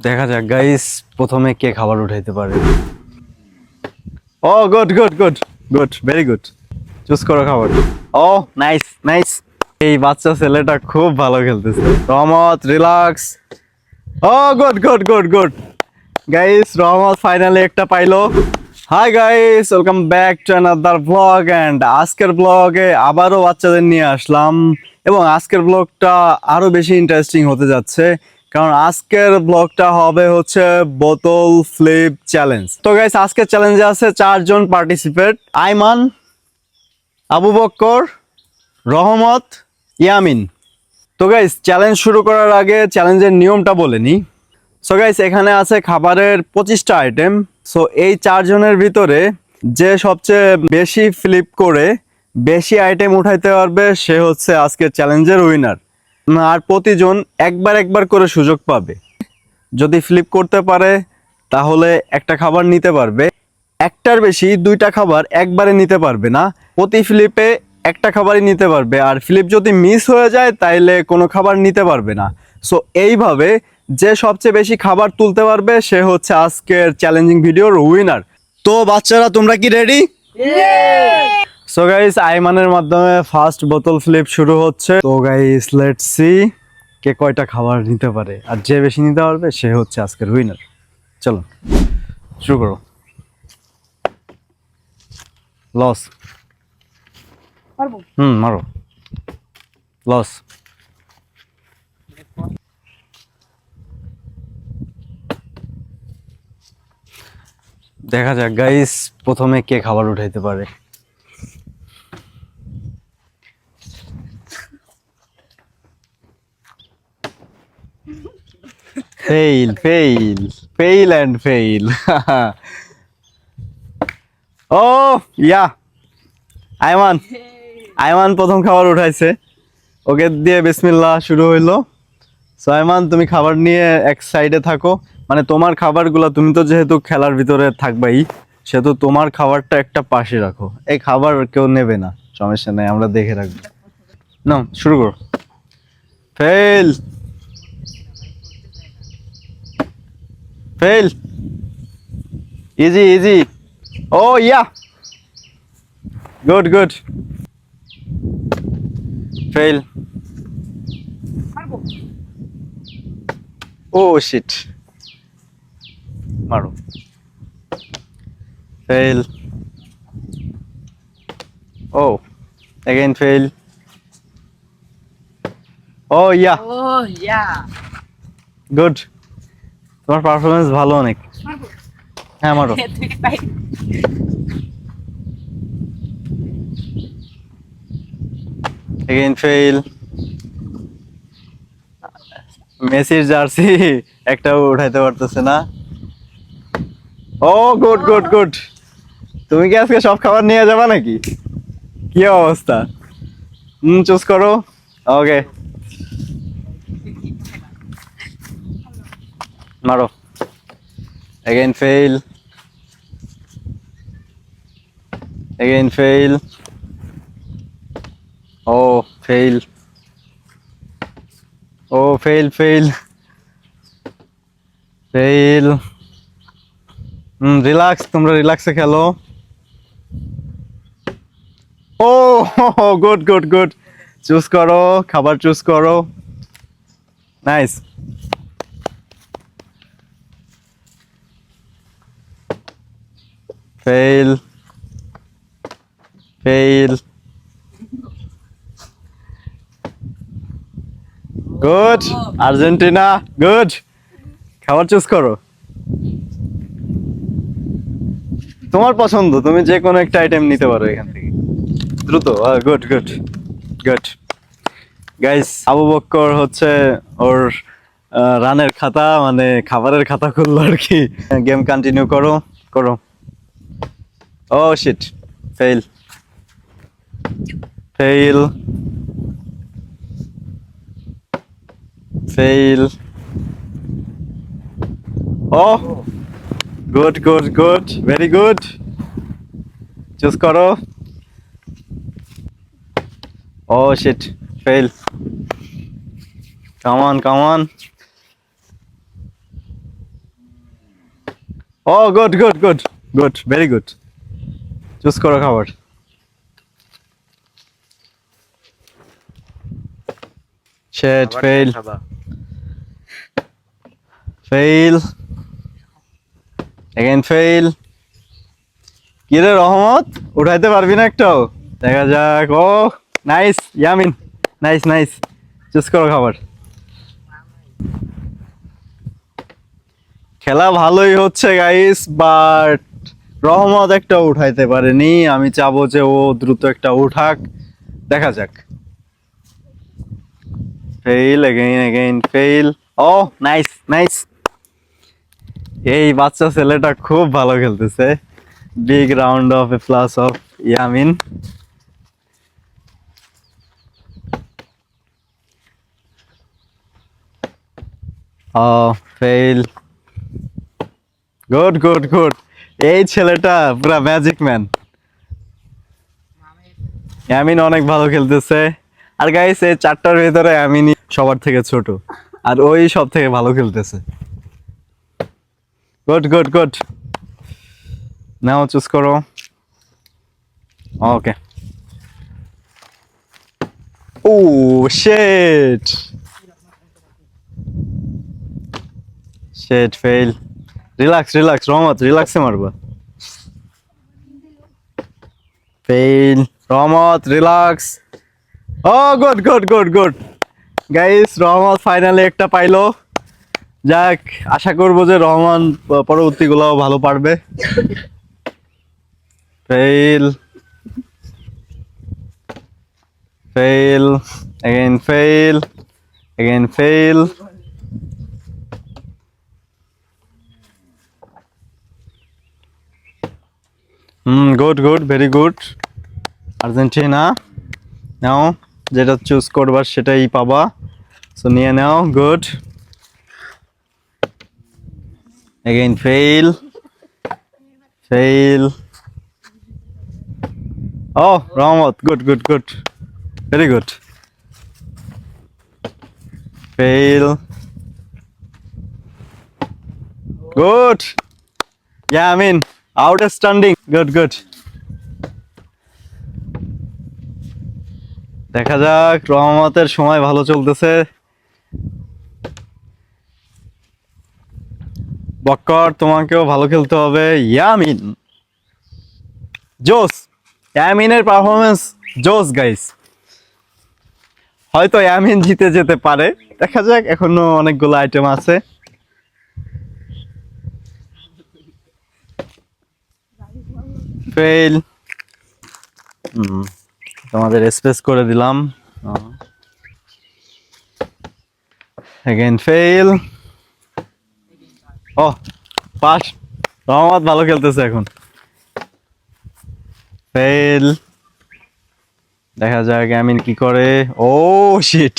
দেখা যাক গাইস, প্রথমে কে খাবার উঠাইতে পারে। Oh good good good good, very good. Choose করো খাবার। Oh nice nice. এই বাচ্চা ছেলেটা খুব ভালো খেলতেছে। Rahmat relax. Oh good good good good. Guys Rahmat finally একটা পাইলো। Hi guys, welcome back to another blog. And আজকের ব্লগে আবারও বাচ্চাদের নিয়ে আসলাম, এবং আজকের ব্লগটা আরো বেশি ইন্টারেস্টিং হতে যাচ্ছে, কারণ আজকের ব্লগটা হবে হচ্ছে বোতল ফ্লিপ চ্যালেঞ্জ। তো গাইস আজকের চ্যালেঞ্জে আছে 4জন পার্টিসিপেট: আইমান, আবু বক্কর, রহমত, ইয়ামিন। তো গাইস চ্যালেঞ্জ শুরু করার আগে চ্যালেঞ্জের নিয়মটা বলে নিই। সো গাইস এখানে আছে খাবারের 25টা আইটেম। সো এই 4জনের ভিতরে যে সবচেয়ে বেশি ফ্লিপ করে বেশি আইটেম উঠাইতে পারবে সে হচ্ছে আজকের চ্যালেঞ্জের উইনার। আর প্রতিজন একবার একবার করে সুযোগ পাবে। যদি ফ্লিপ করতে পারে তাহলে একটা খাবার নিতে পারবে, একটার বেশি 2টা খাবার একবারে নিতে পারবে না। প্রতি ফ্লিপে একটা খাবারই নিতে পারবে, আর ফ্লিপ যদি মিস হয়ে যায় তাইলে কোনো খাবার নিতে পারবে না। সো এইভাবে যে সবচেয়ে বেশি খাবার তুলতে পারবে সে হচ্ছে আজকের চ্যালেঞ্জিং ভিডিওর উইনার। তো বাচ্চারা তোমরা কি রেডি? সো গাইস আইমানের মাধ্যমে ফার্স্ট বোতল ফ্লিপ শুরু হচ্ছে। তো গাইস লেটস সি কে কয়টা খাবার নিতে পারে, আর যে বেশি নিতে পারবে সে হচ্ছে আজকের উইনার। চলো শুরু করো। লস। মারো। লস। দেখা যাক গাইস, প্রথমে কে খাবার উঠাইতে পারে। Fail fail fail and fail. Oh yeah, Aiman Aiman প্রথম খাবার উঠাইছে। ওকে দিয়ে বিসমিল্লাহ শুরু হইলো। সো আইমান তুমি খাবার নিয়ে এক সাইডে থাকো, মানে তোমার খাবারগুলো, তুমি তো যেহেতু খেলার ভিতরে থাকবাই সেহেতু তোমার খাবারটা একটা পাশে রাখো। এই খাবার কেউ নেবে না, সমস্যা নেই, আমরা দেখে রাখবো। না শুরু করো। Fail fail, easy easy. Oh yeah, good good. Fail. Oh shit, মারো। Fail. Oh again fail. Oh yeah, Oh yeah. good. তোমার পারফরম্যান্স ভালো অনেক। হ্যাঁ মারো। again fail. মেসির জার্সি একটাও উঠাইতে পারতেছে না। ও গুড গুড গুড। তুমি কি আজকে সব খাবার নিয়ে যাবা নাকি? কি অবস্থা? চুজ করো। ওকে মারো। again fail. again fail. Oh fail. Oh fail fail fail. Relax, তোমরা রিল্যাক্সে খেলো। ও গুড গুড গুড। চুজ করো, খাবার চুজ করো। Nice. Fail fail. Good, Argentina good. খাবার চুজ করো, তোমার পছন্দ, তুমি যে কোনো একটা আইটেম নিতে পারো এখান থেকে দ্রুত। Good good good. Guys Abu Bakkar হচ্ছে ওর রানের খাতা, মানে খাবারের খাতা খুললো আর কি। গেম কন্টিনিউ করো করো। Oh shit, fail fail fail. Oh good good good, very good. Choose করো। Oh shit, fail. Come on come on. Oh good good good good very good choose করো খাবার শেট ফেল ফেল এগেইন ফেল কিরে রহমত উঠাইতে পারবি না একটাও দেখা যাক oh nice Yamin nice nice choose করো খাবার খেলা ভালোই হচ্ছে গাইস বাট রহমত একটা উঠাইতে পারেনি আমি চাবো যে ও দ্রুত একটা উঠাক দেখা যাক ফেল এগেইন এগেইন ফেল ও নাইস নাইস এই বাচ্চা ছেলেটা খুব ভালো খেলতেছে big round of applause of Yamin ও ফেল গুড গুড গুড এই ছেলেটা পুরা ম্যাজিক ম্যান ইয়ামিন অনেক ভালো খেলতেছে আর গাইস এই চারটার ভিতরে ইয়ামিনই সবার থেকে ছোট আর ওই সব থেকে ভালো খেলতেছে good good good now choose করো okay oh shit shit fail relax relax Rahmat রিল্যাক্সে মারবা fail Rahmat relax oh good good good good guys Rahmat finally একটা পাইলো যাক আশা করবো যে রহমান পরবর্তী গুলাও ভালো পারবে fail fail again fail again fail good good very good Argentina নাও যেটা চুজ করবার সেটাই পাবা সো নিয়ে নাও good again fail fail oh Rahmat good good good very good fail good Yamin outstanding good good দেখা যাক রহমতের সময় ভালো চলতেছে বক্কর তোমাকেও ভালো খেলতে হবে ইয়ামিন জোস ইয়ামিনের পারফরমেন্স জোস গাইস হয়তো ইয়ামিন জিতে যেতে পারে দেখা যাক এখনো অনেকগুলো আইটেম আছে ফেল তোমাদের স্পেস করে দিলাম এগেইন ফেল ও পাস রহমত ভালো খেলতেছে এখন ফেল দেখা যাক ইয়ামিন কি করে ও শিট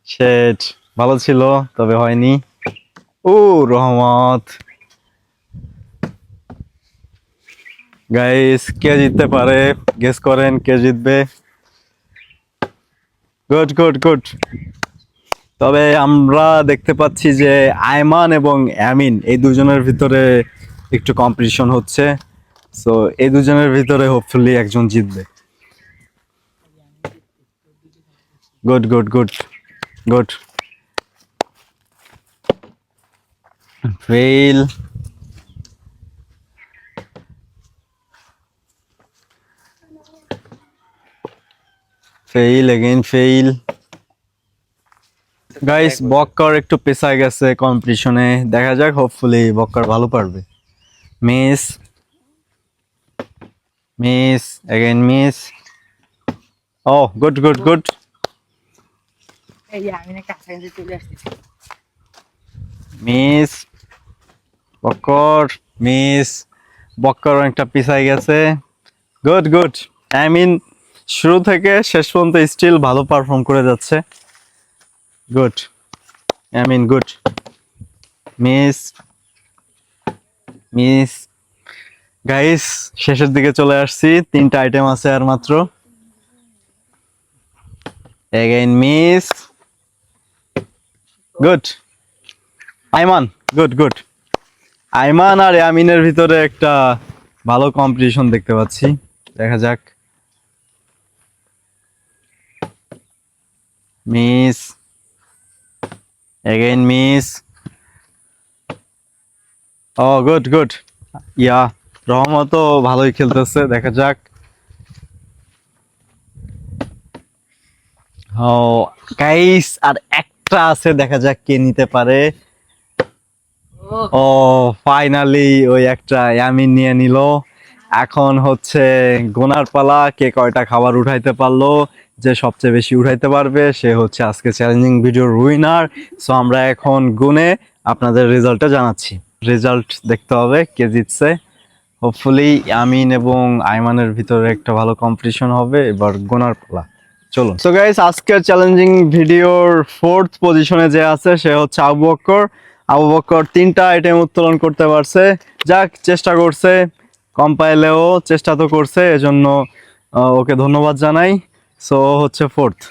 শিট ভালো ছিল তবে হয়নি ও রহমত গাইস কে জিততে পারে গেস করেন কে জিতবে গুড গুড গুড তবে আমরা দেখতে পাচ্ছি যে আয়মান এবং ইয়ামিন এই দুজনের ভিতরে একটু কম্পিটিশন হচ্ছে সো এই দুজনের ভিতরে হোপফুলি একজন জিতবে good good good good fail fail again fail guys Bakkar একটু পেছায় গেছে কম্পিটিশনে দেখা যাক হোপফুলি বক্কর ভালো পারবে miss miss again miss oh good good good miss Bakkar miss Bakkar অনেকটা পিছায় গেছে গুড গুড আই মিন শুরু থেকে শেষ পর্যন্ত স্টিল ভালো পারফর্ম করে যাচ্ছে good I mean good miss miss guys শেষের দিকে চলে আসছি তিনটা আইটেম আছে আর মাত্র again miss good Aiman good good Aiman আর ইয়ামিনের ভিতরে একটা ভালো কম্পিটিশন দেখতে পাচ্ছি। দেখা যাক। Miss, again miss. Oh good good. Yeah, রহমতও ভালোই খেলতেছে, দেখা যাক। ও গাইস, আর একটা আছে, দেখা যাক কে নিতে পারে। ও ফাইনালি ওই একটা ইয়ামিন নিয়ে নিল। এখন হচ্ছে গোনার পালা, কে কয়টা খাবার উঠাইতে পারলো। যে সবচেয়ে বেশি উঠাইতে পারবে সে হচ্ছে আজকে চ্যালেঞ্জিং ভিডিওর উইনার। সো আমরা এখন গুনে আপনাদের রেজাল্টটা জানাচ্ছি। রেজাল্ট দেখতে হবে কে জিতছে। হোপফুলি ইয়ামিন এবং আইমানের ভিতরে একটা ভালো কম্পিটিশন হবে। এবার গোনার পালা, চলুন। সো গাইস, আজকের চ্যালেঞ্জিং ভিডিওর 4th পজিশনে যে আছে সে হচ্ছে আবু বক্কর। আবু বক্কর 3টা আইটেম উত্তোলন করতে পারছে। যাক, চেষ্টা করছে, কম পাইলেও চেষ্টা তো করছে, এজন্য ওকে ধন্যবাদ জানাই। সো হচ্ছে 4th।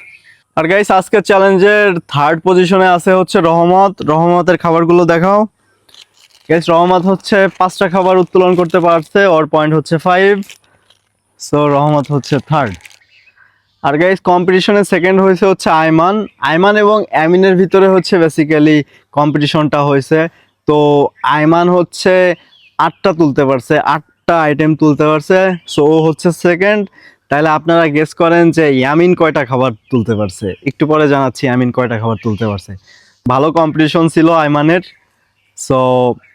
আর গাইস, আজকের চ্যালেঞ্জের 3rd পজিশনে আছে হচ্ছে রহমত। রহমতের খাবারগুলো দেখাও। গাইস, রহমত হচ্ছে 5টা খাবার উত্তোলন করতে পারছে, ওর পয়েন্ট হচ্ছে 5। সো রহমত হচ্ছে 3rd। আর গাইস, কম্পিটিশনে সেকেন্ড হয়েছে হচ্ছে আইমান। আইমান এবং অ্যামিনের ভিতরে হচ্ছে বেসিক্যালি কম্পিটিশনটা হয়েছে। তো আইমান হচ্ছে 8টা তুলতে পারছে, 8টা আইটেম তুলতে পারছে। সো ও হচ্ছে সেকেন্ড। তাহলে আপনারা গেস করেন যে ইয়ামিন কয়টা খাবার তুলতে পারছে। একটু পরে জানাচ্ছি ইয়ামিন কয়টা খাবার তুলতে পারছে। ভালো কম্পিটিশন ছিল আইমানের। সো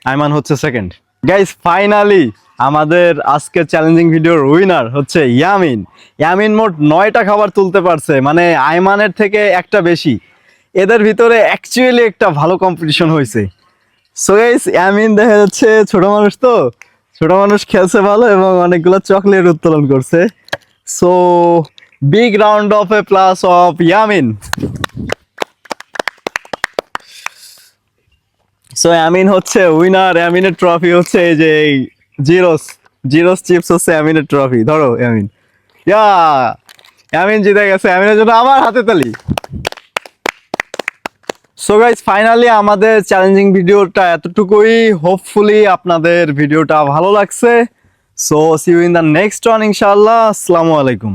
আইমান হচ্ছে সেকেন্ড। গাইস, ফাইনালি আমাদের আজকের চ্যালেঞ্জিং ভিডিওর উইনার হচ্ছে ইয়ামিন। ইয়ামিন মোট 9টা খাবার তুলতে পারছে, মানে আইমানের থেকে একটা বেশি। এদের ভিতরে অ্যাকচুয়ালি একটা ভালো কম্পিটিশন হয়েছে। সো গাইস, ইয়ামিন দেখা যাচ্ছে ছোট মানুষ, তো ছোট মানুষ খেলছে ভালো এবং অনেকগুলো চকলেট উত্তোলন করছে। So big round of applause of Yamin. So Amin হচ্ছে উইনার। অ্যামিনের ট্রফি হচ্ছে এই যে জিরোস জিরোস চিপস হচ্ছে অ্যামিনের ট্রফি। ধরো অ্যামিন। ইয়া, অ্যামিন জিতে গেছে। অ্যামিনের জন্য আমার হাতে তালি। সো গাইস, ফাইনালি আমাদের চ্যালেঞ্জিং ভিডিওটা এতটুকুই। হোপফুলি আপনাদের ভিডিওটা ভালো লাগছে। So see you in the next one ইনশাআল্লাহ। আসসালামু আলাইকুম।